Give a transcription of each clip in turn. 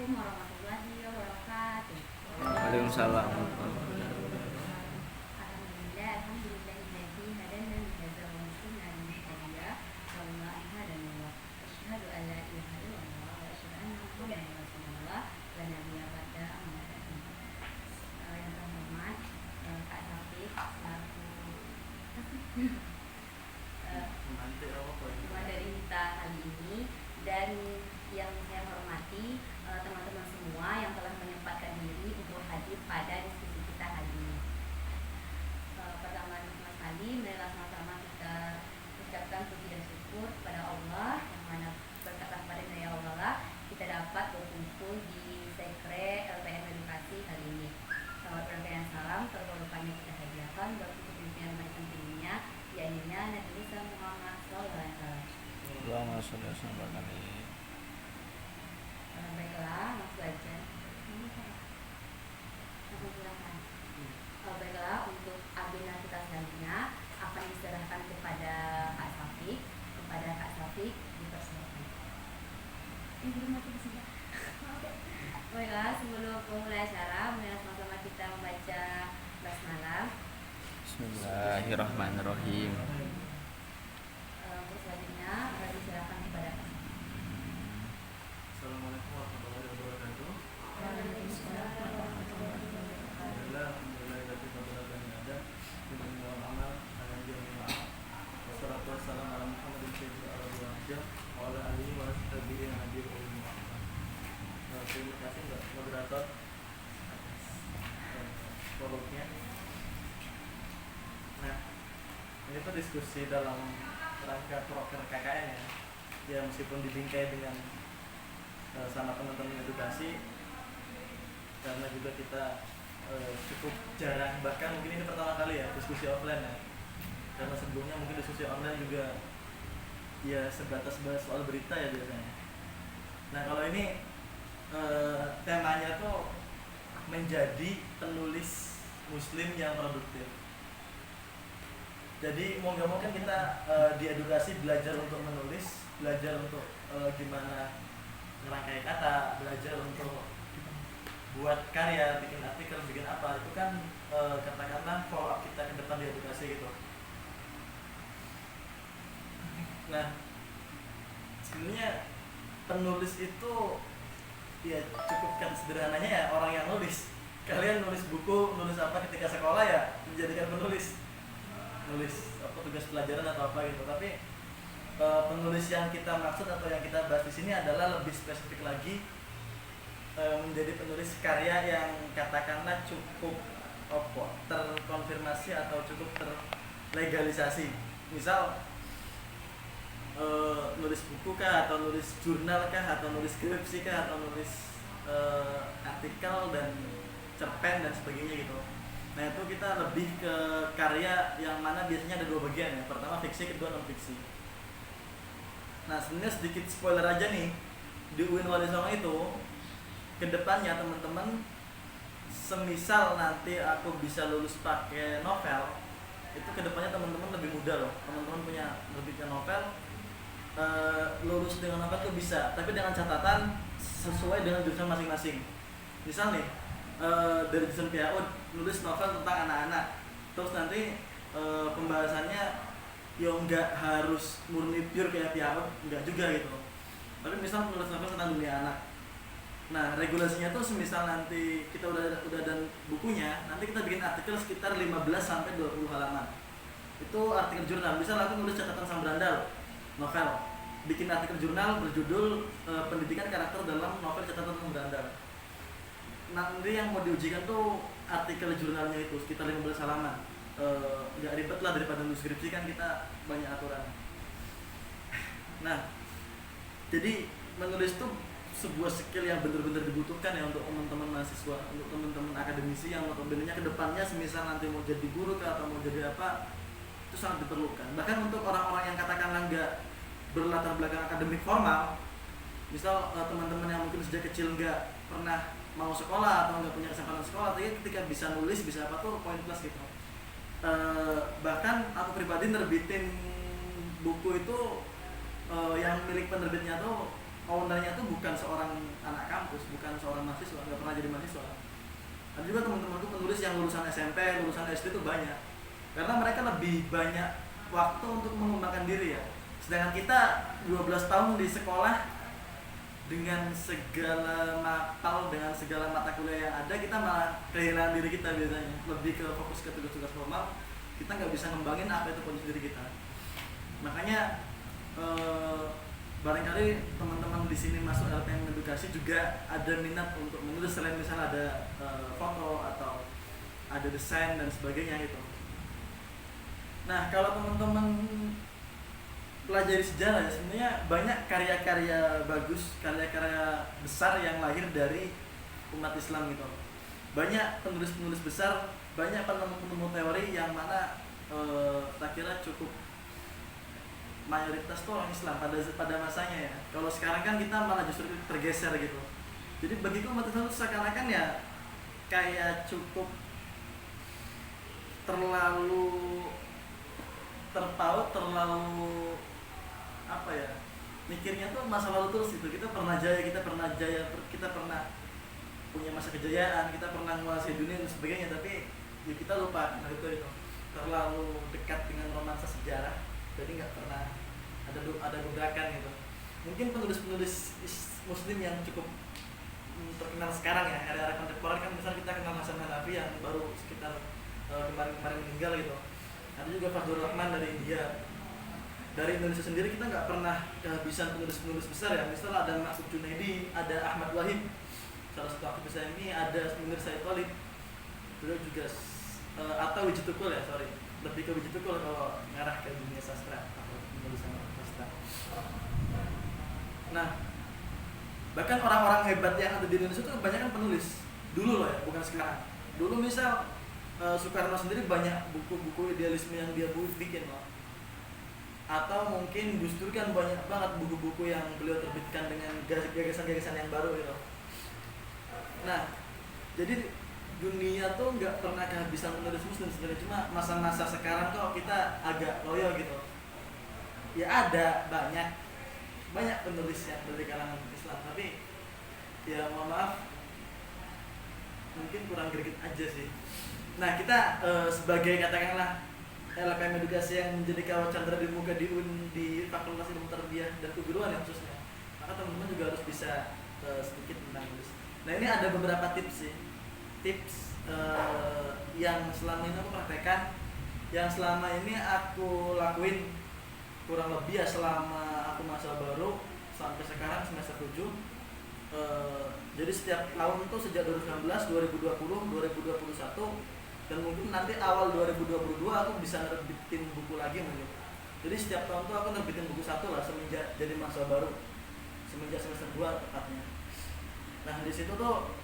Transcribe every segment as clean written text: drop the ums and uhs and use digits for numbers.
Assalamualaikum warahmatullahi wabarakatuh. Waalaikumsalam. Alhamdulillah, alhamdulillahilladzi hadana li hadza wa ma kunna linahtadiya laula an hadana. Asyhadu an la ilaha illallah wa asyhadu anna Muhammadan rasulullah la nabiyya ba'da amma ba'du. Yang terhormat Kak Taufik selaku dari kita kali ini, dan yang saya hormati teman-teman semua yang telah menyempatkan diri untuk hadir pada diskusi kita hari ini. Pertama Mas Ali, marilah sama-sama kita ucapkan puji dan syukur kepada Allah yang mana berkat kepada ya Allah lah kita dapat berkumpul di Sekre LPM Edukasi kali ini. Selamat rangkaian salam terhormatnya kita hadiahkan buat pimpinan majelis tingginya, yakni Nabi Isa Muhammad SAW. Allahumma sholli wa sallim ala Baiklah, langsung aja. Silakan. Baiklah, untuk agenda kita selanjutnya akan diserahkan kepada Kak Safik. Dipersilakan. Belum masuk sudah. Baiklah, sebelum memulai acara, mari sama-sama kita membaca basmalah. Bismillahirrahmanirrahim. Untuk selanjutnya, diserahkan kepada Kak Safik. Assalamualaikum warahmatullahi wabarakatuh. Waalaikumsalam warahmatullahi wabarakatuh. Alhamdulillah dari fadlan dan ada dengan wa amal ala jami'a. Wassalatu wassalamu ala Muhammadin sayyidil ardi wal hijab wa ala alihi wa sahbihi hadir ulil Muhammad. Terima kasih Mbak moderator atas prolognya. Nah, ini tuh diskusi dalam rangka proker KKN ya. Ya meskipun dibingkai dengan sama teman-teman edukasi, karena juga kita cukup jarang, bahkan mungkin ini pertama kali ya diskusi offline ya, karena sebelumnya mungkin diskusi online juga ya sebatas bahas soal berita ya biasanya. Nah kalau ini temanya tuh menjadi penulis muslim yang produktif. Jadi mau nggak mau kan kita di edukasi belajar untuk menulis, belajar untuk gimana ngerangkai kata, belajar untuk buat karya, bikin artikel, bikin apa, itu kan katakanlah follow up kita ke depan di edukasi gitu. Nah, sebenarnya penulis itu ya cukup kan sederhananya ya orang yang nulis. Kalian nulis buku, nulis apa ketika sekolah ya menjadikan penulis, nulis apa tugas pelajaran atau apa gitu. Tapi penulis yang kita maksud atau yang kita bahas di sini adalah lebih spesifik lagi, menjadi penulis karya yang katakanlah cukup terkonfirmasi atau cukup terlegalisasi. Misal nulis buku kah, atau nulis jurnal kah, atau nulis skripsi kah, atau nulis artikel dan cerpen dan sebagainya gitu. Nah itu kita lebih ke karya yang mana biasanya ada dua bagian ya. Pertama fiksi, kedua non fiksi. Nah sebenarnya sedikit spoiler aja nih, di UIN Wali Songo itu kedepannya teman-teman, semisal nanti aku bisa lulus pakai novel, itu kedepannya teman-teman lebih mudah loh. Teman-teman punya nerbitkan novel, lulus dengan novel tuh bisa, tapi dengan catatan sesuai dengan jurusan masing-masing. Misal nih dari jurusan PAUD nulis novel tentang anak-anak, terus nanti pembahasannya ya nggak harus murni pure kayak PAUD, nggak juga gitu. Tapi misal nulis novel tentang dunia anak, nah regulasinya tuh semisal nanti kita udah dan bukunya, nanti kita bikin artikel sekitar 15-20 halaman. Itu artikel jurnal. Misal aku nulis catatan sang berandal novel, bikin artikel jurnal berjudul pendidikan karakter dalam novel catatan sang berandal. Nanti yang mau diujikan tuh artikel jurnalnya itu sekitar 15 halaman. Nggak ribet lah daripada nulis skripsi, kan kita banyak aturan. Nah, jadi menulis tuh sebuah skill yang benar-benar dibutuhkan ya untuk teman-teman mahasiswa, untuk teman-teman akademisi yang notabene-nya ke depannya semisal nanti mau jadi guru kah atau mau jadi apa, itu sangat diperlukan. Bahkan untuk orang-orang yang katakanlah nggak berlatar belakang akademik formal, misal teman-teman yang mungkin sejak kecil nggak pernah mau sekolah atau nggak punya kesempatan sekolah, tapi ketika bisa nulis, bisa apa tuh poin plus gitu. Bahkan aku pribadi nerbitin buku itu yang milik penerbitnya tuh ownernya tuh bukan seorang anak kampus, bukan seorang mahasiswa, nggak pernah jadi mahasiswa. Ada juga teman-temanku penulis yang lulusan SMP, lulusan SD tuh banyak, karena mereka lebih banyak waktu untuk mengembangkan diri ya. Sedangkan kita 12 tahun di sekolah dengan segala mapal, dengan segala mata kuliah yang ada, kita malah kehilangan diri kita biasanya. Lebih ke fokus ke tugas-tugas formal, kita nggak bisa ngembangin apa itu potensi diri kita. Makanya barangkali teman-teman di sini masuk LPM Edukasi juga ada minat untuk menulis, selain misalnya ada foto atau ada desain dan sebagainya gitu. Nah, kalau teman-teman pelajari sejarah ya, sebenarnya banyak karya-karya bagus, karya-karya besar yang lahir dari umat Islam gitu. Banyak penulis-penulis besar, banyak penemu-penemu teori yang mana tak kira cukup mayoritas tuh orang Islam pada masanya ya. Kalau sekarang kan kita malah justru tergeser gitu. Jadi begitu umat Islam itu seakan-akan ya kayak cukup terlalu terpaut, terlalu apa ya, mikirnya tuh masa lalu terus gitu. Kita pernah jaya, kita pernah punya masa kejayaan, kita pernah menguasai dunia dan sebagainya, tapi ya kita lupa itu terlalu dekat dengan romansa sejarah, jadi nggak pernah ada gebrakan gitu. Mungkin penulis-penulis muslim yang cukup terkenal sekarang ya, era-era kontemporer kan, misalnya kita kenal Hasan Hanafi yang baru sekitar kemarin meninggal gitu. Ada juga Fazlur Rahman dari India. Dari Indonesia sendiri kita nggak pernah kehabisan penulis-penulis besar ya. Misalnya ada Maksud Junaidi, ada Ahmad Wahid, salah satu aktivis ini, ada Munir Said Thalib, beliau juga atau Wiji Tukul ya, lebih ke Wiji Tukul kalau ngarah ke dunia sastra atau penulisan sastra. Nah, bahkan orang-orang hebat yang ada di Indonesia itu kebanyakan penulis dulu loh ya, bukan sekarang. Dulu misal Soekarno sendiri banyak buku-buku idealisme yang dia bikin loh. Atau mungkin Gus Dur kan banyak banget buku-buku yang beliau terbitkan dengan gagasan-gagasan yang baru gitu. Nah, jadi dunia tuh nggak pernah kehabisan penulis muslim sebenarnya, cuma masa-masa sekarang kok kita agak loyo gitu. Ya ada banyak penulis yang dari kalangan Islam, tapi ya mohon maaf mungkin kurang greget aja sih. Nah, kita sebagai katakanlah LPM Edukasi yang menjadi kawat candra di muka di Fakultas Ilmu Tarbiyah dan Keguruan ya khususnya, maka teman-teman juga harus bisa sedikit tentang nulis. Nah, ini ada beberapa tips sih, yang selama ini aku praktekkan, yang selama ini aku lakuin kurang lebih ya selama aku masa baru sampai sekarang semester 7. Jadi setiap tahun tuh sejak 2019, 2020, 2021 dan mungkin nanti awal 2022 aku bisa nerbitin buku lagi mungkin. Jadi setiap tahun tuh aku nerbitin buku satu lah semenjak jadi masa baru, semenjak semester 2 tepatnya. Nah, di situ tuh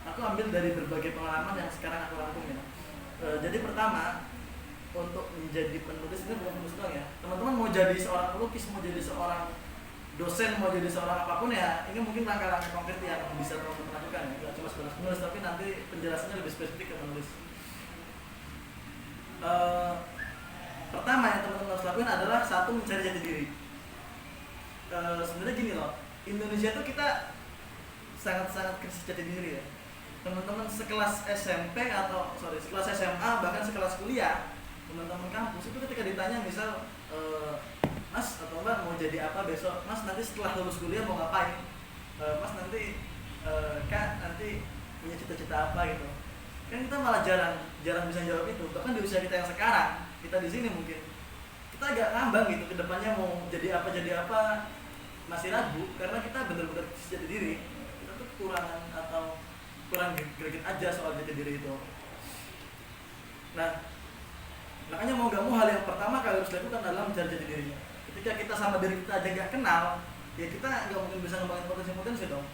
aku ambil dari berbagai pengalaman yang sekarang aku rangkum ya. Jadi pertama, untuk menjadi penulis itu bukan penulis doang ya. Teman-teman mau jadi seorang pelukis, mau jadi seorang dosen, mau jadi seorang apapun ya, ini mungkin langkah-langkah konkret yang bisa teman-teman lakukan ya. Tidak cuma sebatas penulis, tapi nanti penjelasannya lebih spesifik ke penulis. Pertama yang teman-teman harus lakukan adalah satu, mencari jati diri. Sebenarnya gini loh, Indonesia tuh kita sangat-sangat krisis jati diri ya. Teman-teman sekelas SMP sekelas SMA, bahkan sekelas kuliah, teman-teman kampus itu ketika ditanya misal Mas atau Mbak mau jadi apa besok, Mas nanti setelah lulus kuliah mau ngapain, Mas nanti Kak nanti punya cita-cita apa gitu, kan kita malah jarang bisa jawab itu. Bahkan di usia kita yang sekarang, kita di sini mungkin kita agak ngambang gitu kedepannya mau jadi apa, masih ragu karena kita benar-benar jati diri kita tuh kurang greget aja soal jati diri itu. Nah, makanya mau gak mau hal yang pertama kali harus dilakukan adalah mencari jati dirinya. Ketika kita sama diri kita aja gak kenal, ya kita gak mungkin bisa ngembangin potensi-potensi dong.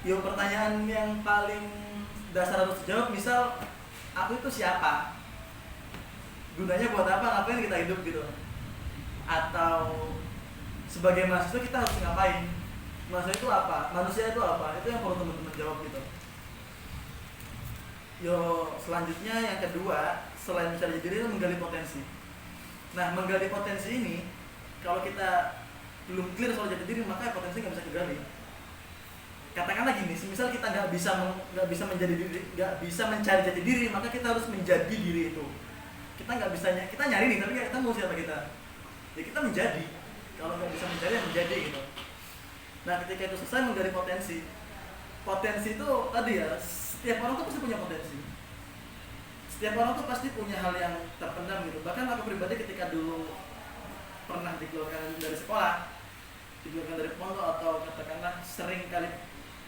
Ya pertanyaan yang paling dasar harus dijawab, misal aku itu siapa? Gunanya buat apa? Ngapain kita hidup gitu? Atau sebagai mahasiswa kita harus ngapain? Mahasiswa itu apa? Manusia itu apa? Itu yang perlu teman-teman jawab gitu. Yo, selanjutnya yang kedua, selain mencari diri itu menggali potensi. Nah, menggali potensi ini kalau kita belum clear soal jati diri, maka potensi nggak bisa kegali. Katakanlah gini, misal kita nggak bisa menjadi diri, nggak bisa mencari jati diri, maka kita harus menjadi diri itu. Kita nggak bisa, kita nyari nih, tapi kita mau siapa kita? Ya kita menjadi. Kalau nggak bisa mencari, ya menjadi gitu. Nah, ketika itu selesai menggali potensi itu tadi ya, setiap orang tuh pasti punya potensi. Setiap orang tuh pasti punya hal yang terpendam gitu. Bahkan aku pribadi ketika dulu pernah dikeluarkan dari sekolah, dikeluarkan dari pondok, atau katakanlah sering kali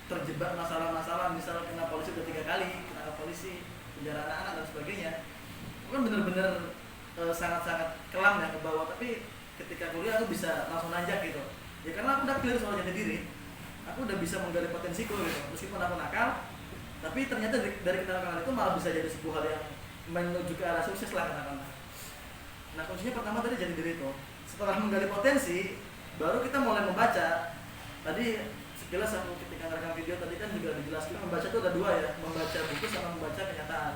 terjebak masalah-masalah, misalnya kena polisi udah 3 kali, kena polisi, penjara anak-anak dan sebagainya. Itu kan bener-bener sangat-sangat kelam ya ke bawah, tapi ketika kuliah aku bisa langsung nanjak gitu. Ya karena aku udah clear soal jati diri, aku udah bisa menggali potensiku gitu. Meskipun aku nakal, tapi ternyata dari kenakalan itu malah bisa jadi sebuah hal yang menuju ke arah sukses lah katakanlah. Nah, kuncinya pertama tadi jati diri itu. Setelah menggali potensi, baru kita mulai membaca. Tadi sekilas aku ketika ngerekam video tadi kan juga dijelaskan membaca itu ada 2 ya, membaca buku sama membaca kenyataan.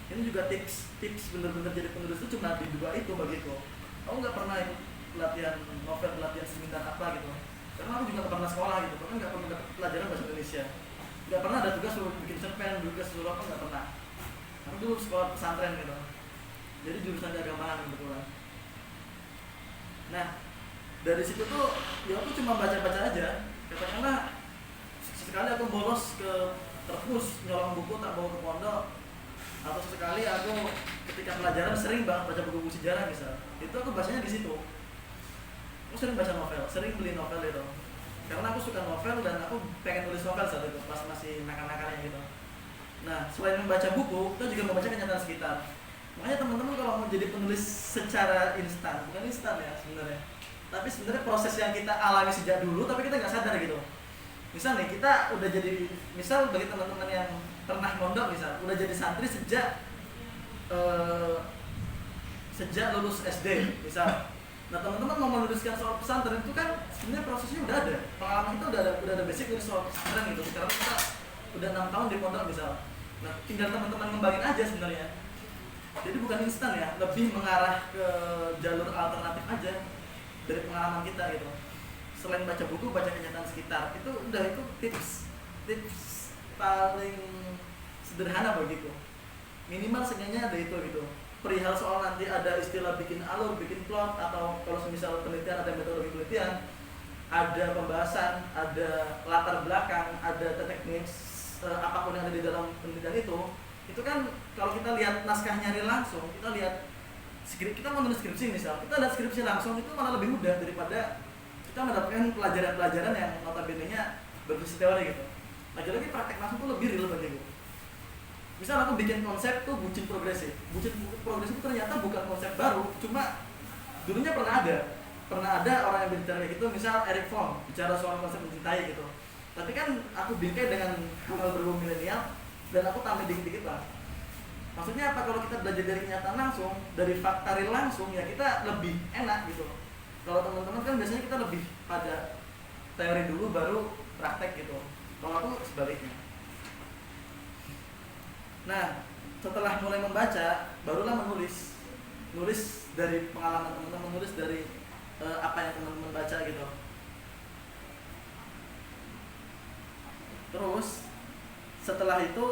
Ini juga tips bener-bener jadi penulis itu cuma di 2 itu bagiku. Aku nggak pernah ikut pelatihan novel, pelatihan seminar apa gitu, karena aku juga nggak pernah sekolah gitu, bahkan nggak pernah dapat pelajaran bahasa Indonesia, nggak pernah ada tugas suruh bikin cerpen, tugas suruh apa, nggak pernah. Aku dulu sekolah pesantren gitu, jadi jurusan keagamaan kebetulan. Nah, dari situ tuh ya aku cuma baca-baca aja. Katakanlah sekali aku bolos ke perpus nyolong buku tak bawa ke pondok, atau sekali aku ketika pelajaran sering banget baca buku-buku sejarah misal, itu aku bacanya di situ. Aku sering baca novel, sering beli novel itu, karena aku suka novel dan aku pengen tulis novel saat itu pas masih nakal-nakalnya gitu. Nah, selain membaca buku, kita juga membaca kenyataan sekitar. Makanya teman-teman kalau mau jadi penulis secara instan, bukan instan ya sebenarnya, tapi sebenarnya proses yang kita alami sejak dulu tapi kita nggak sadar gitu. Misal nih, kita udah jadi, misal bagi teman-teman yang pernah mondok misal, udah jadi santri sejak lulus SD misal. Nah, teman-teman mau menuliskan soal pesantren itu kan sebenarnya prosesnya udah ada, pengalaman kita udah ada basic nulis soal pesantren gitu. Sekarang kita udah 6 tahun di pondok misal. Nah, tinggal teman-teman ngembangin aja sebenarnya. Jadi bukan instan ya, lebih mengarah ke jalur alternatif aja dari pengalaman kita gitu. Selain baca buku, baca kenyataan sekitar. Itu tips paling sederhana bagiku. Minimal seenggaknya ada itu gitu. Perihal soal nanti ada istilah bikin alur, bikin plot, atau kalau misal penelitian ada metodologi penelitian, ada pembahasan, ada latar belakang, ada teknik apapun yang ada di dalam penelitian itu kan kalau kita lihat naskahnya langsung, kita lihat kita mau menulis skripsi misal, kita lihat skripsi langsung itu malah lebih mudah daripada kita mendapatkan pelajaran-pelajaran yang notabene-nya berbasis teori gitu. Lagi-lagi praktek langsung tuh lebih real bagiku. Misal aku bikin konsep tuh bucin progresif. Bucin progresif itu ternyata bukan konsep baru, cuma dulunya pernah ada orang yang bicara kayak gitu. Misal Eric Fromm bicara soal konsep mencintai gitu. Tapi kan aku bingkai dengan hal berbau milenial dan aku tambah dikit-dikit lah. Maksudnya apa, kalau kita belajar dari kenyataan langsung, dari fakta real langsung, ya kita lebih enak gitu. Kalau teman-teman kan biasanya kita lebih pada teori dulu baru praktek gitu. Kalau aku sebaliknya. Nah, setelah mulai membaca, barulah menulis. Nulis dari pengalaman teman-teman, menulis dari apa yang teman-teman baca gitu. Terus setelah itu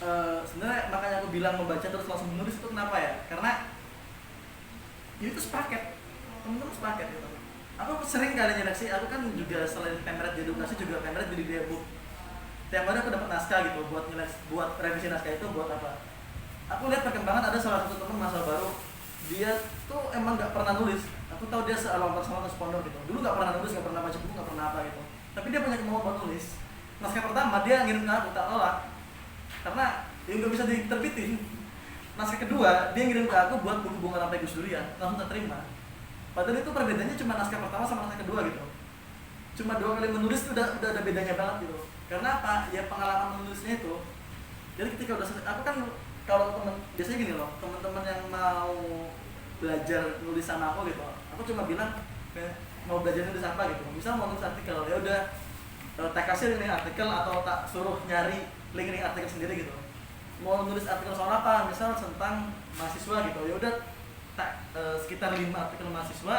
sebenarnya makanya aku bilang membaca terus langsung menulis itu kenapa ya? Karena ini tuh sepaket, teman-teman sepaket gitu. Aku sering kali nyereksi, aku kan juga selain pemret di edukasi juga pemret di book. Tiap hari aku dapat naskah gitu buat revisi naskah itu buat apa? Aku lihat perkembangan ada salah satu teman mahasiswa baru, dia tuh emang nggak pernah nulis. Aku tahu dia sealon bersama pondok gitu. Dulu nggak pernah nulis, nggak pernah baca buku, nggak pernah apa gitu. Tapi dia punya kemauan buat nulis. Naskah pertama dia ngirim ke aku, tak tolak, karena dia nggak bisa diterbitin. Naskah kedua dia ngirim ke aku buat buku Bunga Rampai Gus Durian, langsung tak terima. Padahal itu perbedaannya cuma naskah pertama sama naskah kedua gitu. Cuma 2 kali menulis itu udah ada bedanya banget gitu. Karena apa? Ya pengalaman menulisnya itu. Jadi ketika udah selesai, aku kan kalau biasanya gini loh, teman-teman yang mau belajar nulis sama aku gitu, aku cuma bilang mau belajar nulis apa gitu. Misal mau nulis artikel, ya udah tak kasih link artikel atau tak suruh nyari link artikel sendiri gitu. Mau nulis artikel soal apa? Misal tentang mahasiswa gitu, ya udah sekitar 5 artikel mahasiswa,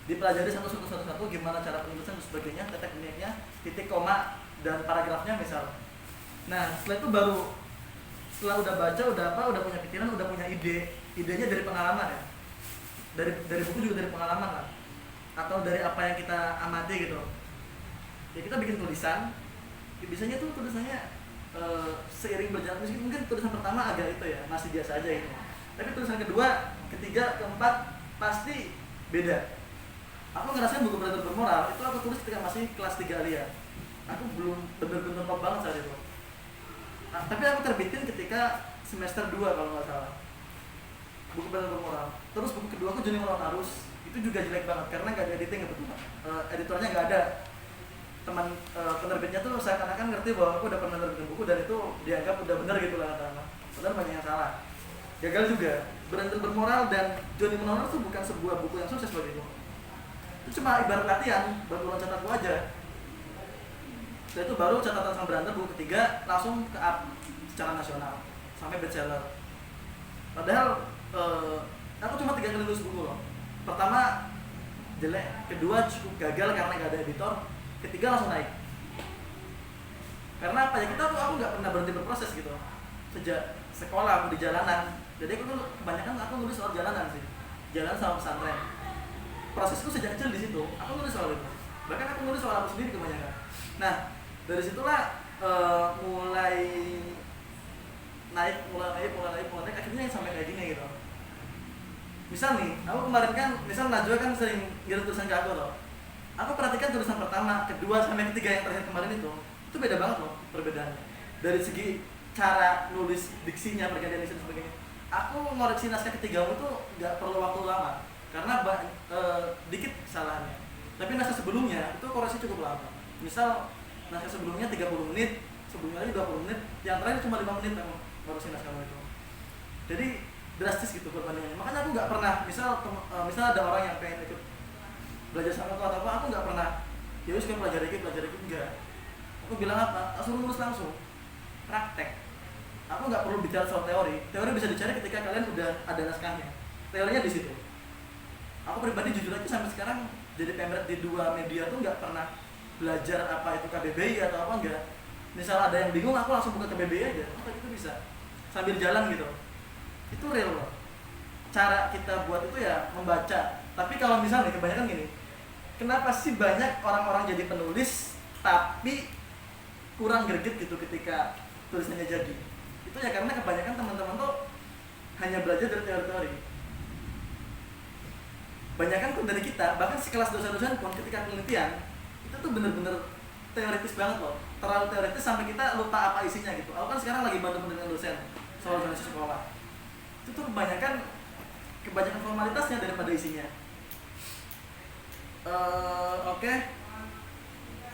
dipelajari satu gimana cara penulisan dan sebagainya, tekniknya, titik koma dan paragrafnya misal. Nah setelah itu baru setelah udah baca, udah punya pikiran, udah punya idenya dari pengalaman ya, dari buku juga dari pengalaman lah, atau dari apa yang kita amati gitu. Ya kita bikin tulisan, biasanya tuh tulisannya seiring berjalan, mungkin tulisan pertama agak itu ya masih biasa aja gitu, tapi tulisan kedua, ketiga, keempat pasti beda. Aku ngerasain buku Brother Bermoral itu aku tulis ketika masih kelas 3 Alia. Aku belum bener-bener top banget saat itu. Nah, tapi aku terbitin ketika semester 2 kalau nggak salah, buku Brother Bermoral. Terus buku kedua aku Johnny Melawan Arus, itu juga jelek banget karena nggak ada editing kebetulan. Editornya nggak ada. Teman penerbitnya tuh saya kan ngerti bahwa aku udah pernah nerbitin buku dan itu dianggap udah bener gitu lah kata-kata. Padahal banyak yang salah. Gagal juga. Brother Bermoral dan Johnny Melawan Arus itu bukan sebuah buku yang sukses bagi itu. Itu cuma ibarat latihan, baru loncat aku aja. Setelah itu baru catatan sama Brother buku ketiga langsung ke up secara nasional sampai bestseller. Padahal aku cuma 3 kali nulis buku loh. Pertama jelek, kedua cukup gagal karena nggak ada editor, ketiga langsung naik. Karena apa ya, aku nggak pernah berhenti berproses gitu sejak sekolah aku di jalanan. Jadi aku tuh kebanyakan aku nulis soal jalanan sih, jalan sama pesantren. Prosesku sejak kecil di situ, aku nulis soal itu. Bahkan aku nulis soal aku sendiri kebanyakan. Nah dari situlah mulai naik, akhirnya sampai kayak gini gitu. Misal nih, aku kemarin kan, misal Najwa kan sering ngirim tulisan ke aku loh. Aku perhatikan tulisan pertama, kedua, sampai ketiga yang terakhir kemarin itu beda banget loh perbedaannya. Dari segi cara nulis diksinya, pergantian diksi dan sebagainya. Aku ngoreksi naskah ketigamu itu nggak perlu waktu lama, karena dikit kesalahannya. Tapi naskah sebelumnya itu koreksi cukup lama. Misal naskah sebelumnya 30 menit, sebelumnya lagi 20 menit, yang terakhir cuma 5 menit aku ngoreksi naskahmu itu. Jadi drastis gitu perbandingannya. Makanya aku nggak pernah, misal ada orang yang pengen ikut belajar sama aku atau apa, aku nggak pernah ya wis kan pelajari enggak. Aku bilang apa? Langsung lulus langsung praktek. Aku nggak perlu bicara soal teori bisa dicari ketika kalian udah ada naskahnya, teorinya di situ. Aku pribadi jujur aja sampai sekarang jadi pemret di 2 media tuh nggak pernah belajar apa itu KBBI atau apa, enggak. Misal ada yang bingung, aku langsung buka KBBI aja, apa itu bisa sambil jalan gitu. Itu real loh. Cara kita buat itu ya membaca. Tapi kalau misalnya kebanyakan gini, kenapa sih banyak orang-orang jadi penulis tapi kurang greget gitu ketika tulisannya jadi? Itu ya karena kebanyakan teman-teman tuh hanya belajar dari teori-teori. Banyakan tuh dari kita, bahkan sekelas dosen-dosen pun ketika penelitian itu tuh bener-bener teoritis banget loh. Terlalu teoritis sampai kita lupa apa isinya gitu. Aku kan sekarang lagi bantu dengan dosen soal organisasi sekolah. Itu tuh kebanyakan formalitasnya daripada isinya. Oke.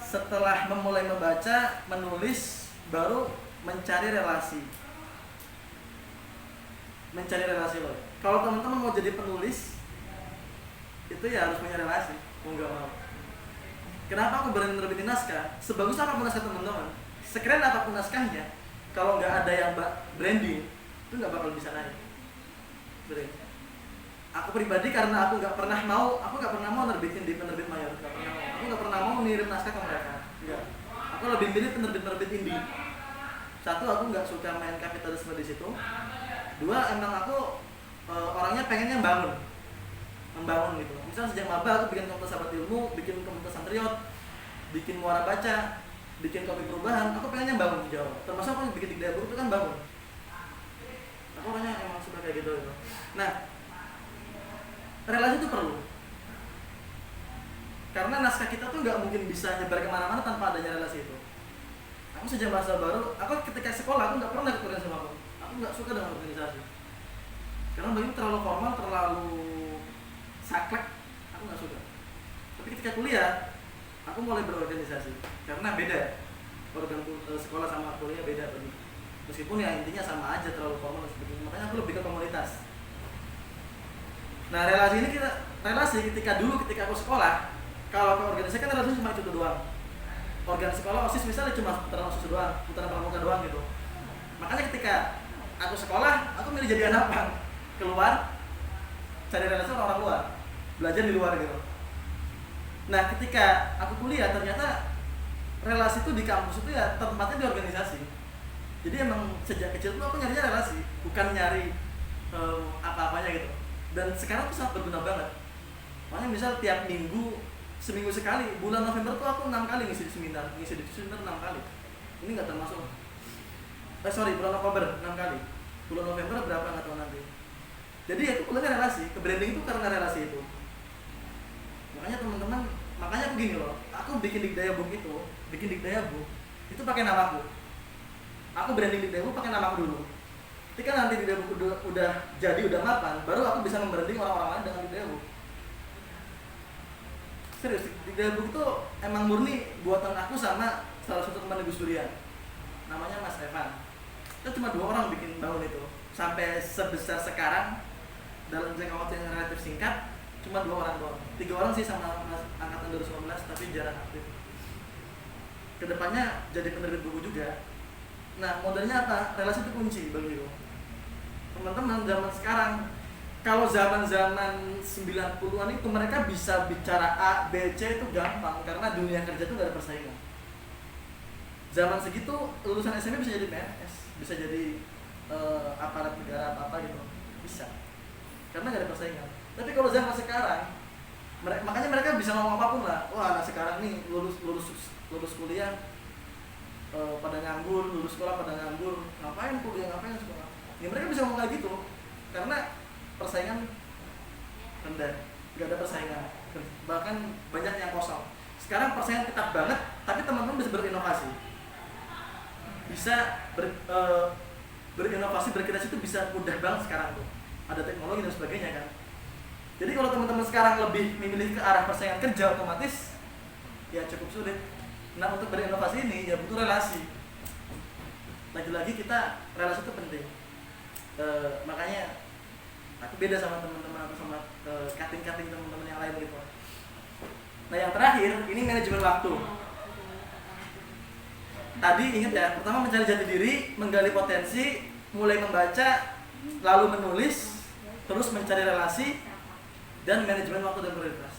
Setelah memulai membaca, menulis, baru mencari relasi loh. Kalau teman-teman mau jadi penulis, itu ya harus punya relasi, mau nggak mau. Kenapa aku berani nerbitin naskah? Sebagus apapun naskah teman-teman, sekeren apapun naskahnya, kalau nggak ada yang branding, itu nggak bakal bisa naik. Aku pribadi karena aku nggak pernah mau nerbitin di penerbit mayor, aku nggak pernah mau ngirim naskah ke mereka, enggak. Aku lebih milih penerbit indie. Satu, aku nggak suka main kapitalisme di situ. Dua, emang aku orangnya pengennya membangun gitu. Misal sejak maba aku bikin komunitas sahabat ilmu, bikin komunitas santriot, bikin muara baca, bikin kopi perubahan. Aku pengennya bangun di Jawa. Termasuk aku bikin di Dapur itu kan bangun. Aku orangnya emang suka kayak gitu. Nah, relasi itu perlu. Karena naskah kita tuh nggak mungkin bisa nyebar kemana-mana tanpa adanya relasi itu. Aku sejak masa baru, aku ketika sekolah aku nggak pernah ikut organisasi apapun. Aku nggak suka dengan organisasi. Karena bagiku terlalu formal, terlalu saklek, aku nggak suka. Tapi ketika kuliah, aku mulai berorganisasi. Karena beda, sekolah sama kuliah beda bagi. Meskipun ya intinya sama aja, terlalu formal dan sebagainya. Makanya aku lebih ke komunitas. Nah relasi ketika aku sekolah, kalau ke organisasi kan relasi cuma itu doang. Organisasi sekolah OSIS misalnya cuma putaran OSIS doang, putaran pramuka doang gitu. Makanya ketika aku sekolah, aku milih jadi anak pang. Keluar cari relasi orang luar, belajar di luar gitu. Nah ketika aku kuliah ternyata relasi itu di kampus itu ya tempatnya di organisasi. Jadi emang sejak kecil tuh aku nyarinya relasi, bukan nyari apa-apanya gitu. Dan sekarang tuh sangat berguna banget. Makanya misal tiap minggu, seminggu sekali, bulan November tuh aku 6 kali ngisi di seminar 6 kali. Ini nggak termasuk. Bulan Oktober 6 kali. Bulan November berapa nggak tahu nanti. Jadi itu kulitnya relasi, ke branding itu karena relasi itu. Makanya teman-teman, makanya aku gini loh, aku bikin Dikdaya Book itu pakai namaku. Aku branding Dikdaya Book pakai namaku dulu. Ketika nanti Dikdaya Book udah jadi, udah mapan, baru aku bisa membranding orang-orang lain dengan Dikdaya Book. Serius, Dikdaya Book itu emang murni buatan aku sama salah satu teman Gus Durian. Namanya Mas Evan. Kita cuma 2 orang bikin bangun itu. Sampai sebesar sekarang dalam jangka waktu yang relatif singkat cuma 2 orang doang. 3 orang sih sama Mas angkatan 2019 tapi jarang aktif. Kedepannya jadi penerbit buku juga. Nah modelnya apa? Relasi itu kunci bagi lo. Teman-teman zaman sekarang, kalau zaman-zaman 90-an itu mereka bisa bicara A, B, C itu gampang karena dunia kerja itu gak ada persaingan. Zaman segitu lulusan SMA bisa jadi PNS, bisa jadi aparat negara apa gitu, bisa. Karena gak ada persaingan. Tapi kalau zaman sekarang, makanya mereka bisa ngomong apapun lah. Wah, anak sekarang nih lulus kuliah pada nganggur, lulus sekolah pada nganggur, ngapain kuliah, ngapain sekolah. Ya mereka bisa ngomong kayak gitu karena persaingan rendah, gak ada persaingan, bahkan banyak yang kosong. Sekarang persaingan ketat banget, tapi teman-teman bisa berinovasi, bisa berinovasi, berkreasi itu bisa mudah banget sekarang tuh. Ada teknologi dan sebagainya kan. Jadi kalau teman-teman sekarang lebih memilih ke arah persaingan kerja, otomatis ya cukup sulit. Nah untuk berinovasi ini ya butuh relasi. Lagi-lagi kita relasi itu penting. Makanya aku beda sama teman-teman atau sama cutting teman-teman yang lain gitu. Nah yang terakhir ini manajemen waktu. Tadi ingat ya, pertama mencari jati diri, menggali potensi, mulai membaca, lalu menulis, terus mencari relasi, dan manajemen waktu dan prioritas.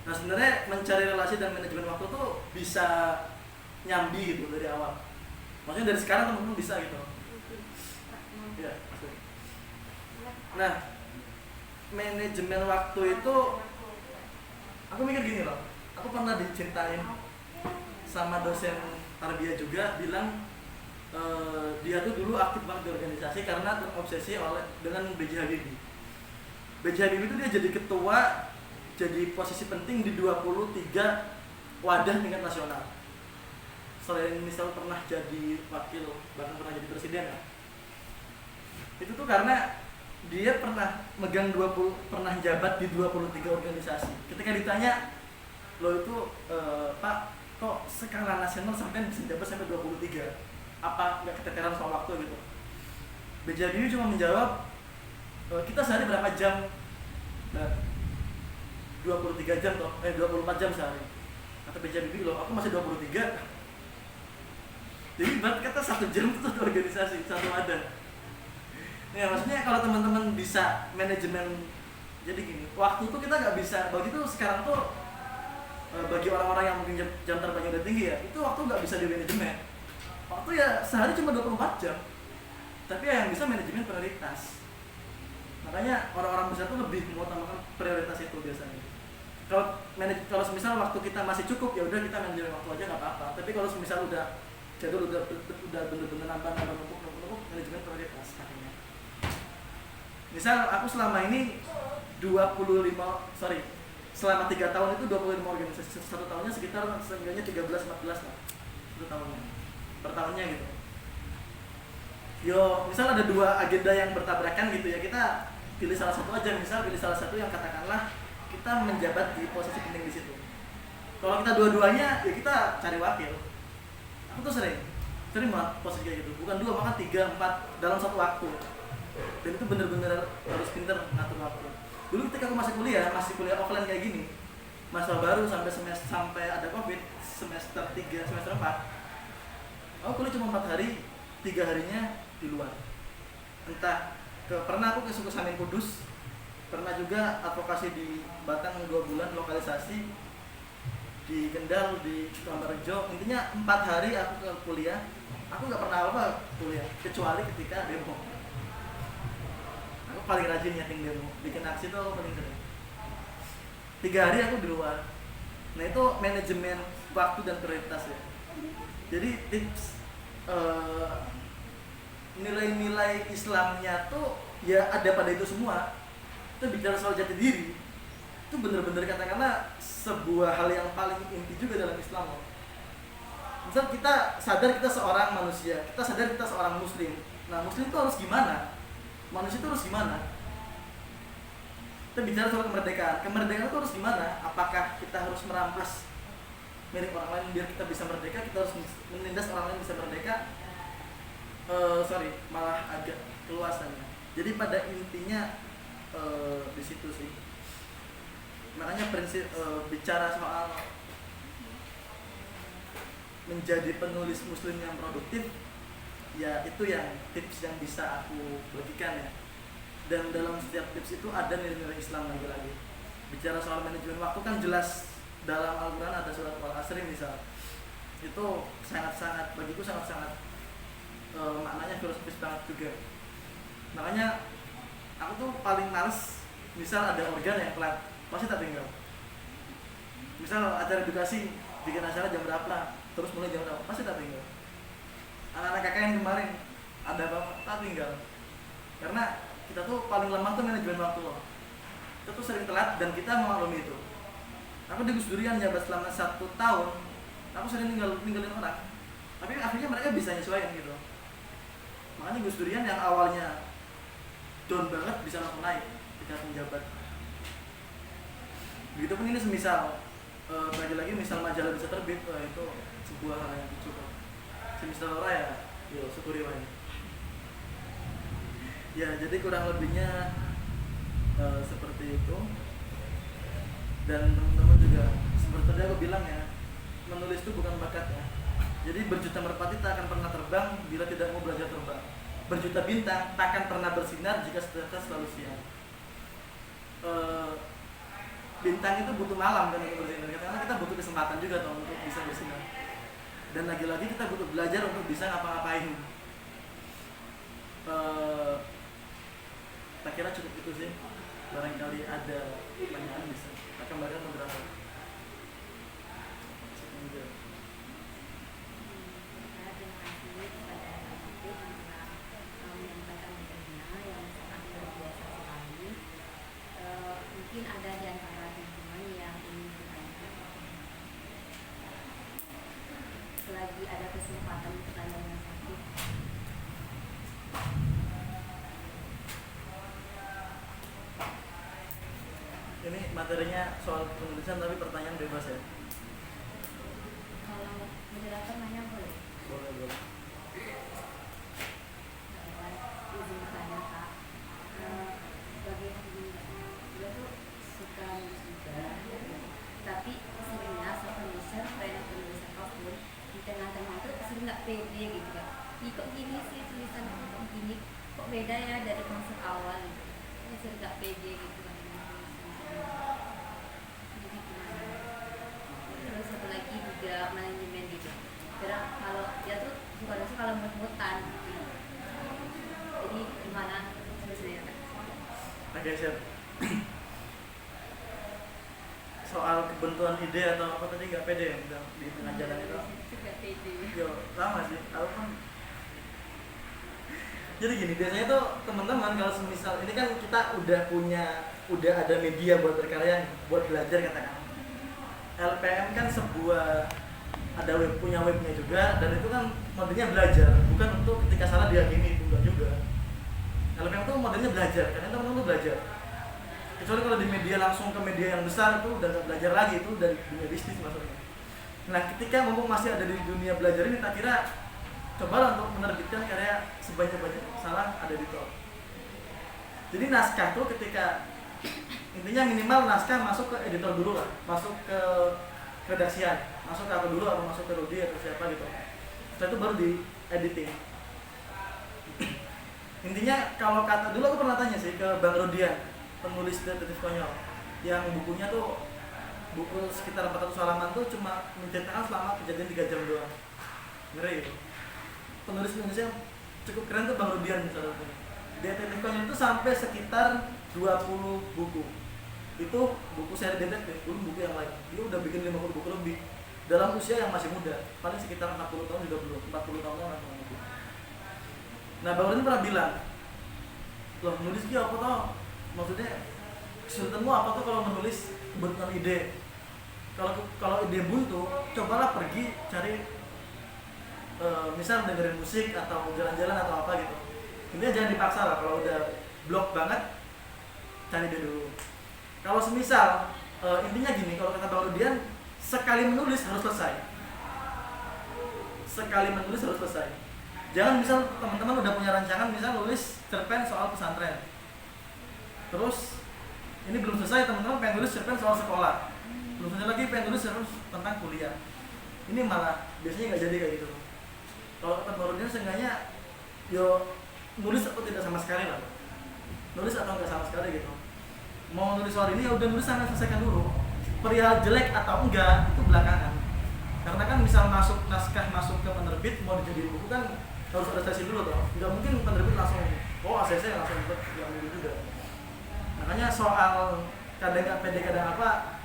Nah sebenarnya mencari relasi dan manajemen waktu tuh bisa nyambi gitu dari awal. Maksudnya dari sekarang teman-teman bisa gitu. Ya, nah manajemen waktu itu aku mikir gini loh, aku pernah diceritain sama dosen tarbiyah juga bilang dia tuh dulu aktif banget di organisasi karena terobsesi dengan B.J. Habibie. B.J. Habibie itu dia jadi ketua, jadi posisi penting di 23 wadah tingkat nasional. Selain misal pernah jadi wakil, bahkan pernah jadi presiden ya. Itu tuh karena dia pernah pernah jabat di 23 organisasi. Ketika ditanya, lo itu Pak, kok skala nasional sampai bisa jabat sampai 23? Apa nggak keteteran soal waktu gitu? B.J. Habibie cuma menjawab, kita sehari berapa jam? Nah, 23 jam toh, 24 jam sehari. Kata B.J. Habibie, loh aku masih 23. Jadi buat kata 1 jam itu satu organisasi, satu wadah. Ya maksudnya kalau teman-teman bisa manajemen, jadi gini, waktu tuh kita nggak bisa, bagi tuh sekarang tuh bagi orang-orang yang mungkin jam terbangnya udah tinggi ya, itu waktu nggak bisa di manajemen. Waktu ya sehari cuma 24 jam, tapi ya yang bisa manajemen prioritas. Makanya orang-orang besar tuh lebih mengutamakan prioritas itu biasanya. Kalau semisal waktu kita masih cukup ya udah kita manajemen waktu aja nggak apa-apa. Tapi kalau semisal udah jadul udah bener-bener nambah numpuk manajemen prioritas katanya. Misal aku selama ini selama 3 tahun itu 25 organisasi, 1 tahunnya sekitar seenggaknya 13-14 lah 1 tahunnya, per tahunnya gitu. Yo, misal ada 2 agenda yang bertabrakan gitu ya, kita pilih salah satu aja. Misal pilih salah satu yang katakanlah kita menjabat di posisi penting di situ. Kalau kita dua-duanya ya kita cari wakil. Aku tuh sering banget posisi kayak gitu, bukan 2 maka 3, 4 dalam satu waktu. Dan itu bener-bener harus pinter ngatur waktu. Dulu ketika aku masih kuliah offline kayak gini, masa baru sampai ada covid, semester 3, semester 4, aku kuliah cuma 4 hari, 3 harinya di luar. Entah pernah aku ke suku Samin Kudus, pernah juga advokasi di Batang 2 bulan, lokalisasi di Kendal, di Kambarjo. Intinya 4 hari aku ke kuliah, aku nggak pernah apa kuliah kecuali ketika demo. Aku paling rajin nyeting demo, bikin aksi tuh aku paling sering. 3 hari aku di luar. Nah itu manajemen waktu dan prioritas ya. Jadi tips nilai-nilai Islamnya tuh ya ada pada itu semua. Itu bicara soal jati diri, itu bener-bener katakanlah sebuah hal yang paling inti juga dalam Islam. Misal kita sadar kita seorang manusia, kita sadar kita seorang muslim. Nah muslim itu harus gimana? Manusia itu harus gimana? Kita bicara soal kemerdekaan. Kemerdekaan itu harus gimana? Apakah kita harus merampas milik orang lain biar kita bisa merdeka? Kita harus menindas orang lain bisa merdeka? Malah agak keluasannya. Jadi pada intinya di situ sih. Makanya prinsip bicara soal menjadi penulis muslim yang produktif, ya itu yang tips yang bisa aku bagikan ya. Dan dalam setiap tips itu ada nilai-nilai Islam lagi-lagi. Bicara soal manajemen waktu kan jelas dalam Al-Quran ada surat Al-Asr misal. Itu sangat-sangat bagiku sangat-sangat maknanya filosofis banget juga. Makanya aku tuh paling males misal ada organ yang telat, pasti tak tinggal. Misal acara edukasi bikin acara jam berapa, terus mulai jam berapa, pasti tak tinggal. Anak-anak KKN kemarin ada apa, tak tinggal. Karena kita tuh paling lemah tuh manajemen waktu loh. Kita tuh sering telat dan kita memaklumi itu. Aku di Gus Durian jabat selama 1 tahun, aku sering ninggalin orang. Tapi akhirnya mereka bisa nyesuaiin gitu. Makanya Gus Durian yang awalnya down banget bisa langsung naik ketika menjabat. Begitupun ini semisal lagi-lagi misal majalah bisa terbit, itu sebuah hal yang cukup. Semisal orang ya, yo syukuri wae. Ya jadi kurang lebihnya seperti itu. Dan teman-teman juga seperti tadi aku bilang ya, menulis itu bukan bakat ya. Jadi berjuta merpati tak akan pernah terbang bila tidak mau belajar terbang. Berjuta bintang tak akan pernah bersinar jika selalu siang. Bintang itu butuh malam kan untuk bersinar, karena kita butuh kesempatan juga toh untuk bisa bersinar. Dan lagi-lagi kita butuh belajar untuk bisa ngapa-ngapain. Tak kira cukup itu sih. Barangkali ada pertanyaan bisa tak kembalikan beberapa. Mungkin ada di antara teman-teman yang ingin bertanya. Selagi ada kesempatan untuk tanya yang satu. Ini materinya soal penulisan tapi pertanyaan bebas ya. Kalau moderator nanya boleh? Boleh. Izin bertanya Kak. Bagi dia tuh suka nulis juga, tapi sebenarnya saat penulisan, penulisan apapun di tengah-tengah itu sering nggak pede gitu kan. Kok gini sih tulisannya kok gini, kok beda ya dari konsep awal gitu. Sering nggak pede gitu kan. Jadi gimana? Terus satu lagi juga manajemen gitu. Karena kalau dia tuh bukan langsung kalau mut-mutan gitu. Jadi gimana sebenarnya? Oke, siap. Soal kebentuan ide atau apa tadi nggak pede ya di tengah jalan itu? Nggak pede. Yo, sama sih. Aku kan. Jadi gini, biasanya tuh teman-teman kalau semisal ini kan kita udah ada media buat berkarya, buat belajar katakan. LPM kan sebuah ada punya webnya juga, dan itu kan modelnya belajar, bukan untuk ketika salah dihakimi, itu enggak juga. LPM itu modelnya belajar, karena teman-teman tuh belajar. Kecuali kalau di media langsung ke media yang besar itu udah nggak belajar lagi, itu dari dunia bisnis maksudnya. Nah ketika mumpung masih ada di dunia belajar ini, tak kira cobalah untuk menerbitkan karya sebanyak-banyak salah ada di top. Jadi naskah tuh ketika intinya minimal naskah masuk ke editor dulu lah, masuk ke redaksian, masuk ke aku dulu atau masuk ke Rudi atau siapa gitu. Setelah itu baru di editing. Intinya kalau kata dulu aku pernah tanya sih ke Bang Rodian, penulis detektif konyol yang bukunya tuh buku sekitar 400 halaman tuh cuma menceritakan selama kejadian 3 jam doang. Ngeri gitu. Penulis Indonesia yang cukup keren tuh Bang Rudian misalnya. Detektif konyol itu sampai sekitar 20 buku. Itu buku seri detektif, belum buku yang lain. Dia udah bikin 50 buku lebih dalam usia yang masih muda, paling sekitar 40 tahun juga belum, 40 tahun lah. Nah, Bang Rudian pernah bilang, loh nulis dia apa tau? Maksudnya kesulitanmu apa tuh kalau menulis kebutuhan ide? Kalau ide buntu, cobalah pergi cari misal dengerin musik atau jalan-jalan atau apa gitu. Intinya jangan dipaksa lah, kalau udah blok banget cari ide dulu. Kalau semisal intinya gini, kalau kata Bang Rudian, sekali menulis harus selesai. Sekali menulis harus selesai. Jangan misal teman-teman udah punya rancangan, misal nulis cerpen soal pesantren. Terus ini belum selesai, teman-teman pengen nulis cerpen soal sekolah. Belum selesai lagi pengen nulis terus tentang kuliah. Ini malah biasanya nggak jadi kayak gitu. Kalau kata Bang Rudian seenggaknya yo nulis atau tidak sama sekali lah. Nulis atau nggak sama sekali gitu. Mau nulis soal ini ya udah nulis sampai selesaikan dulu. Perihal jelek atau enggak itu belakangan. Karena kan misal naskah masuk ke penerbit mau dijadiin buku kan harus ada sesi dulu toh. Nggak mungkin penerbit langsung ACC langsung yang dulu juga. Makanya soal kadang nggak pede kadang apa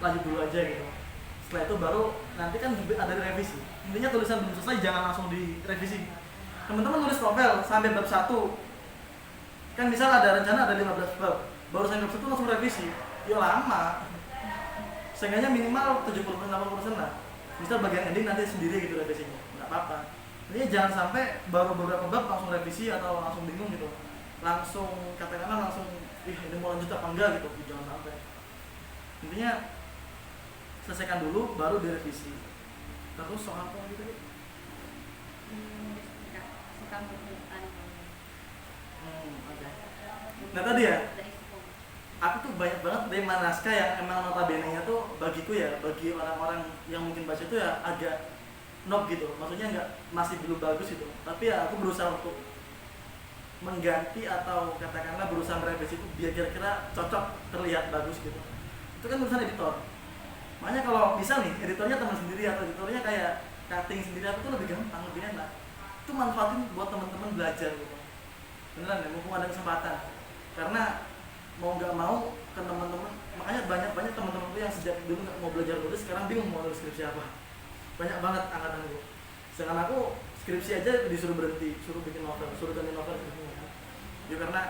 lanjut dulu aja gitu. Setelah itu baru nanti kan ada revisi. Intinya tulisan belum selesai jangan langsung direvisi. Teman-teman nulis novel sampai bab 1 kan misal ada rencana ada 15 bab, baru sampai bab 1 langsung revisi, ya lama. Seenggaknya minimal 70-80% lah. Misal bagian ending nanti sendiri gitu revisinya, nggak apa-apa. Ini jangan sampai baru beberapa bab langsung revisi atau langsung bingung gitu, langsung katakanlah langsung ini mau lanjut apa enggak gitu, jangan sampai. Intinya selesaikan dulu baru direvisi. Terus soal apa gitu? Nah tadi ya, aku tuh banyak banget dari naskah yang emang notabene-nya tuh bagiku ya, bagi orang-orang yang mungkin baca itu ya agak knob gitu, maksudnya nggak, masih belum bagus gitu. Tapi ya aku berusaha untuk mengganti atau katakanlah berusaha merevisi itu biar kira-kira cocok, terlihat bagus gitu. Itu kan urusan editor. Makanya kalau bisa nih editornya teman sendiri atau editornya kayak cutting sendiri, aku tuh lebih gampang, lebih enak. Itu manfaatin buat teman-teman belajar gitu. Beneran ya, mumpung ada kesempatan. Karena mau nggak mau ke teman-teman, makanya banyak teman-teman tuh yang sejak dulu nggak mau belajar nulis sekarang bingung mau nulis skripsi apa. Banyak banget angkatan gue. Sedangkan aku skripsi aja disuruh berhenti, suruh bikin novel, suruh ganti novel gitu. Ya karena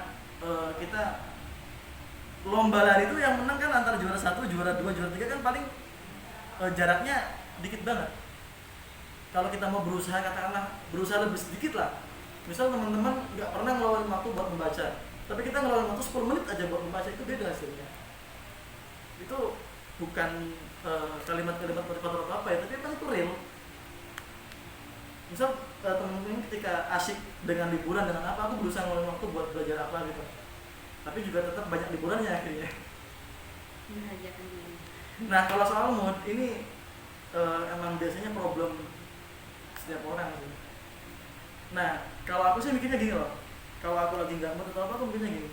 kita lomba lari itu yang menang kan antara juara 1, juara 2, juara 3 kan paling jaraknya dikit banget. Kalau kita mau berusaha katakanlah berusaha lebih sedikit lah. Misal teman-teman nggak pernah ngeluarin waktu buat membaca, tapi kita ngeluarin waktu 10 menit aja buat membaca, itu beda hasilnya. Itu bukan kalimat-kalimat motivator atau apa ya, tapi emang itu real. Misal teman-teman ketika asik dengan liburan dengan apa, aku berusaha ngeluarin waktu buat belajar apa gitu. Tapi juga tetap banyak liburannya akhirnya. Nah kalau soal mood ini emang biasanya problem setiap orang sih. Nah kalau aku sih mikirnya gini loh, kalau aku lagi nggak mood atau apa, aku mikirnya gini,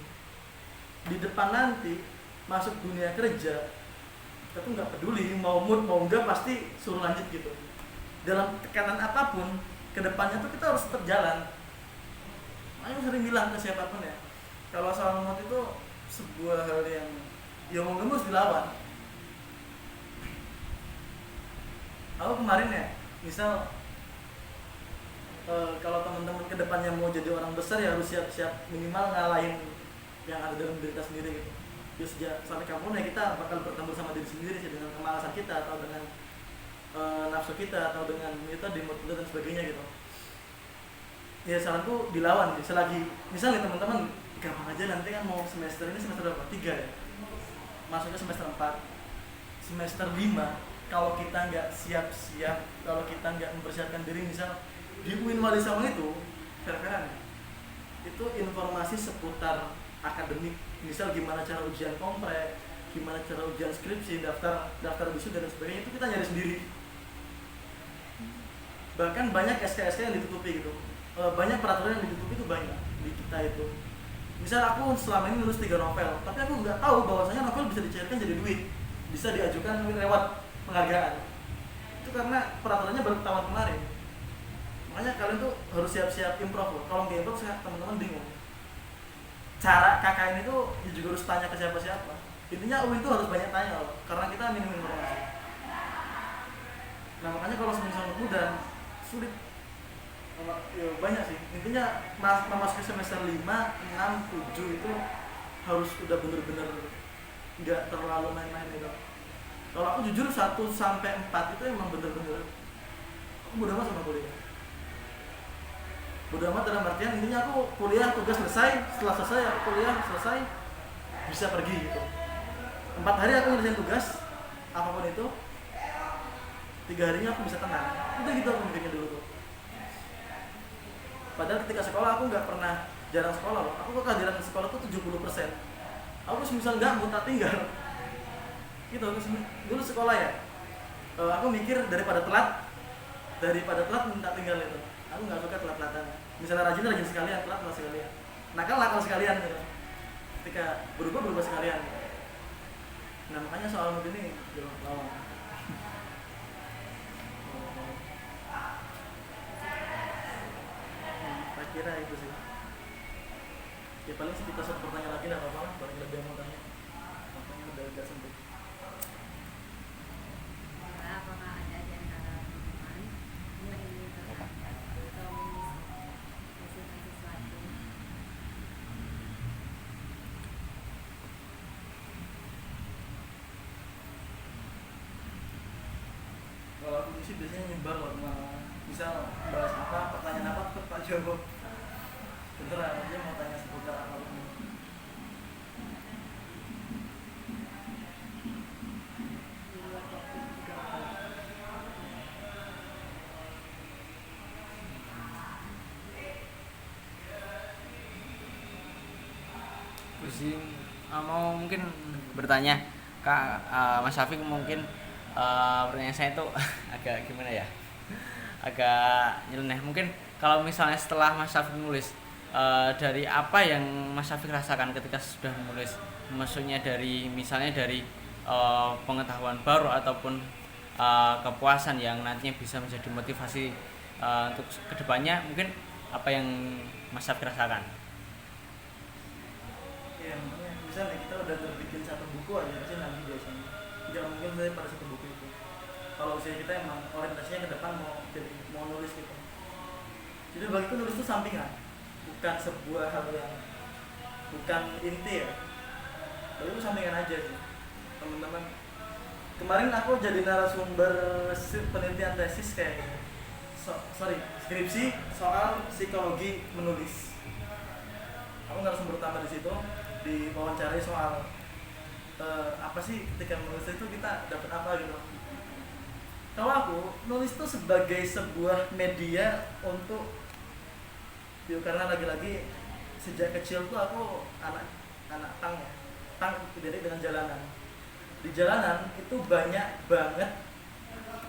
di depan nanti masuk dunia kerja kita tuh nggak peduli mau mood mau enggak pasti suruh lanjut gitu. Dalam tekanan apapun kedepannya tuh kita harus tetap jalan. Makanya sering bilang ke siapapun ya, kalau soal mood itu sebuah hal yang mau nggak harus dilawan. Aku kemarin ya, misal kalau teman-teman kedepannya mau jadi orang besar ya harus siap-siap minimal ngalahin yang ada dalam diri kita sendiri gitu. Ya sejak sampai kapan ya kita bakal bertempur sama diri sendiri sih, dengan kemalasan kita atau dengan nafsu kita atau dengan kita di mood dan sebagainya gitu. Ya saranku dilawan sih. Selagi misalnya teman-teman gampang aja, nanti kan mau semester ini semester berapa? 3 ya. Masuknya semester 4, semester 5. Kalau kita nggak siap-siap, kalau kita nggak mempersiapkan diri, misal di UIN Wali Songo itu fair-fairan ya, itu informasi seputar akademik, misal gimana cara ujian kompreh, gimana cara ujian skripsi, daftar wisuda dan sebagainya, itu kita nyari sendiri. Bahkan banyak SK-SK yang ditutupi gitu, banyak peraturan yang ditutupi itu banyak di kita itu. Misal aku selama ini nulis 3 novel, tapi aku nggak tahu bahwasanya novel bisa dicairkan jadi duit, bisa diajukan lewat penghargaan. Itu karena peraturannya baru tahun kemarin. Makanya kalian tuh harus siap-siap improv loh. Kalau nggak improv, teman-teman bingung. Cara KKN itu ya juga harus tanya ke siapa-siapa. Intinya UIN itu harus banyak tanya loh, karena kita minim informasi. Nah makanya kalau semisal mudah sulit, ya banyak sih. Intinya memasuki semester 5, 6, 7 itu harus udah bener-bener nggak terlalu main-main gitu. Kalau aku jujur 1 sampai 4 itu emang bener-bener aku bodo amat sama kuliah. Bodo amat dalam artian intinya aku kuliah tugas selesai, setelah selesai aku kuliah selesai bisa pergi gitu. 4 hari aku nyelesain tugas apapun itu, 3 harinya aku bisa tenang. Udah gitu aku mikirnya dulu tuh. Padahal ketika sekolah aku nggak pernah jarang sekolah loh. Aku kehadiran sekolah tuh 70%. Aku misal nggak mau tak tinggal. Gitu dulu sekolah ya. Aku mikir daripada telat minta tinggal itu. Aku nggak suka telat-telatan. Misalnya rajin sekalian, telat sekalian. Nakal sekalian gitu. Ketika berubah sekalian. Gitu. Nah makanya soal mood ini lawan. Kira itu sih. Ya paling kita satu pertanyaan lagi, nggak apa-apa lah. Paling lebih mau tanya. Makanya udah agak sempit. Apakah ada di antara teman yang ingin bertanya atau menyampaikan sesuatu? Kalau aku sih biasanya nyebar loh, misal bahas apa, pertanyaan apa, tetap jawab. Beneran aja mau tanya seputar apapun. Di luar topik juga boleh. Pusing. Mau mungkin bertanya Kak, Mas Syafiq mungkin pertanyaan saya itu agak gimana ya? Agak nyeleneh. Mungkin kalau misalnya setelah Mas Syafiq nulis, dari apa yang Mas Syafiq rasakan ketika sudah menulis, maksudnya dari misalnya dari pengetahuan baru ataupun kepuasan yang nantinya bisa menjadi motivasi untuk kedepannya, mungkin apa yang Mas Syafiq rasakan? Ya misalnya kita udah terbikin satu buku aja sih nanti biasanya nggak mungkin saya pada satu buku itu. Kalau usia kita emang orientasinya ke depan mau nulis gitu. Jadi bagiku nulis itu sampingan, bukan sebuah hal yang bukan inti ya. Bagiku sampingan aja sih teman-teman. Kemarin aku jadi narasumber penelitian tesis kayak gitu. Skripsi soal psikologi menulis. Aku narasumber utama di situ, diwawancarai soal apa sih ketika menulis itu kita dapat apa gitu. Kalau aku nulis itu sebagai sebuah media untuk karena lagi-lagi sejak kecil tuh aku anak tang identik dengan jalanan. Di jalanan itu banyak banget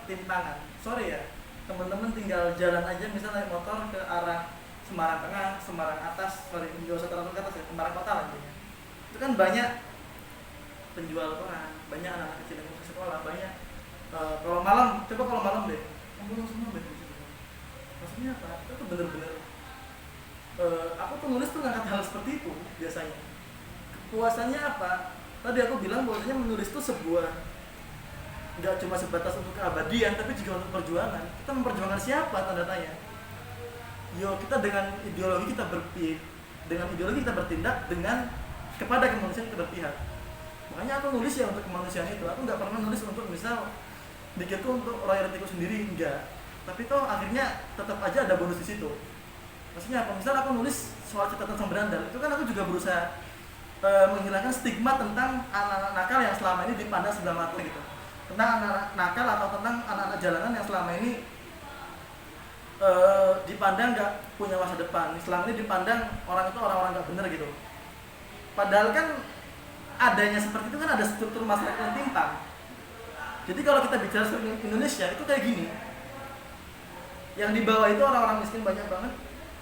tintangan. Sorry ya, teman-teman tinggal jalan aja misalnya naik motor ke arah Semarang Tengah, Semarang Atas, nggak usah terlalu ke atas ya, Semarang Kota lagi. Itu kan banyak penjual koran, banyak anak kecil yang ke sekolah, banyak. Kalau malam, coba kalau malam deh, kamu semua banyak. Maksudnya apa? Itu bener-bener. Aku tuh nulis tuh ngangkat hal seperti itu biasanya. Kepuasannya apa? Tadi aku bilang bahwasanya menulis itu sebuah nggak cuma sebatas untuk keabadian, tapi juga untuk perjuangan. Kita memperjuangkan siapa tanda tanya? Yo, kita dengan ideologi kita bertindak dengan kepada kemanusiaan kita berpihak. Makanya aku nulis ya untuk kemanusiaan itu. Aku nggak pernah nulis untuk misal bikinku untuk royaltiku sendiri, enggak. Tapi toh akhirnya tetap aja ada bonus di situ. Maksudnya apa? Misal aku nulis soal catatan sang berandal, itu kan aku juga berusaha menghilangkan stigma tentang anak-anak nakal yang selama ini dipandang sebelah mata gitu. Tentang anak-anak nakal atau tentang anak-anak jalanan yang selama ini dipandang nggak punya masa depan. Selama ini dipandang orang itu orang-orang nggak bener gitu. Padahal kan adanya seperti itu kan ada struktur masyarakat yang timpang. Jadi kalau kita bicara soal Indonesia itu kayak gini. Yang di bawah itu orang-orang miskin banyak banget.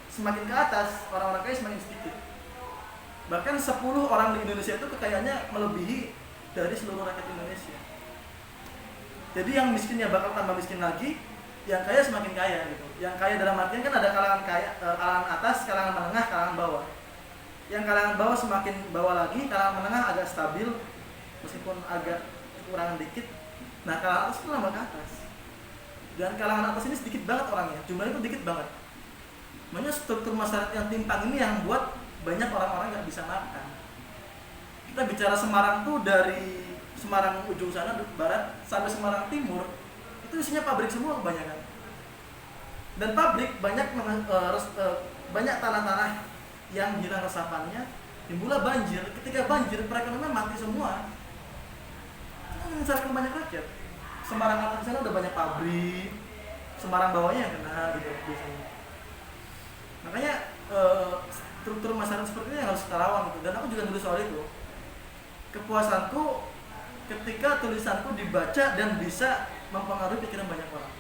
Semakin ke atas orang-orang kaya semakin sedikit. Bahkan 10 orang di Indonesia itu kekayaannya melebihi dari seluruh rakyat Indonesia. Jadi yang miskinnya bakal tambah miskin lagi, yang kaya semakin kaya gitu. Yang kaya dalam artian kan ada kalangan kaya, kalangan atas, kalangan menengah, kalangan bawah. Yang kalangan bawah semakin bawah lagi, kalangan menengah agak stabil meskipun agak kekurangan dikit. Nah, kalangan atas itu nambah ke atas. Dan kalangan atas ini sedikit banget orangnya, jumlahnya itu dikit banget. Makanya struktur masyarakat yang timpang ini yang buat banyak orang-orang nggak bisa makan. Kita bicara Semarang tuh dari Semarang ujung sana barat sampai Semarang timur itu isinya pabrik semua kebanyakan. Dan pabrik banyak banyak tanah-tanah yang hilang resapannya, timbullah banjir. Ketika banjir perekonomian mati semua. Itu menyusahkan banyak rakyat. Semarang atas sana udah banyak pabrik, Semarang bawahnya yang kena gitu biasanya. Makanya struktur masyarakat seperti ini yang harus kita lawan gitu. Dan aku juga nulis soal itu. Kepuasanku ketika tulisanku dibaca dan bisa mempengaruhi pikiran banyak orang.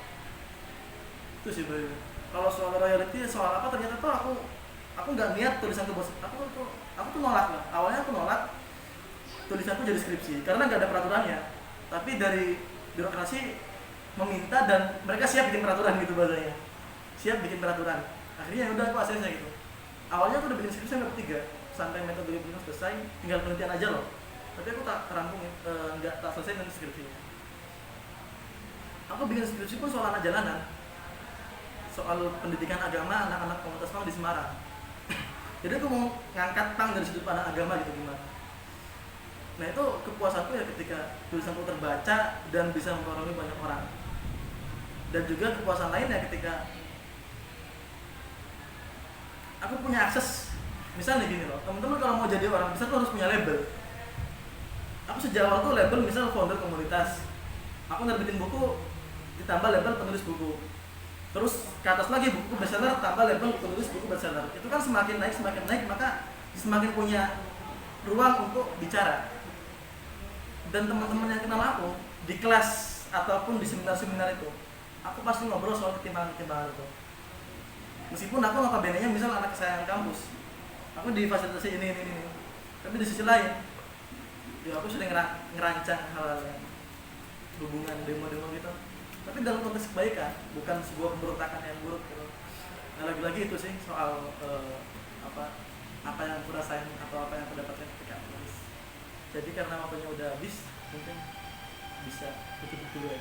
Itu sih bro. Kalau soal royalty, soal apa, ternyata tuh aku nggak niat tulisanku bos. Aku tuh nolak lah. Awalnya aku nolak tulisanku jadi skripsi karena nggak ada peraturannya. Tapi dari birokrasi meminta dan mereka siap bikin peraturan gitu bahasanya. Siap bikin peraturan. Akhirnya udah aku ACC gitu. Awalnya aku udah bikin skripsi sampai 3 sampai metodologi selesai, tinggal penelitian aja loh. Tapi aku tak rampung, nggak tak selesai dengan skripsinya. Aku bikin skripsi pun soal anak jalanan, soal pendidikan agama anak-anak komunitas PANG di Semarang. Jadi aku mau ngangkat PANG dari sudut pandang agama gitu gimana. Nah itu kepuasanku ya ketika tulisanku terbaca dan bisa mempengaruhi banyak orang. Dan juga kepuasan lainnya ketika aku punya akses. Misalnya gini loh, teman-teman kalau mau jadi orang besar tuh harus punya label. Aku sejak awal tuh label misal founder komunitas. Aku nerbitin buku ditambah label penulis buku. Terus ke atas lagi buku bestseller tambah label penulis buku bestseller. Itu kan semakin naik maka semakin punya ruang untuk bicara. Dan teman-teman yang kenal aku di kelas ataupun di seminar-seminar itu, aku pasti ngobrol soal ketimpangan-ketimpangan itu. Meskipun aku notabene-nya misal anak kesayangan kampus, aku difasilitasi ini. Tapi di sisi lain, ya aku sering ngerancang hal-hal yang hubungan demo-demo gitu. Tapi dalam konteks kebaikan, bukan sebuah pemberontakan yang buruk gitu. Nah lagi-lagi itu sih soal apa yang aku rasain atau apa yang aku dapatkan ketika menulis. Jadi karena waktunya udah habis, mungkin bisa tutup dulu ya.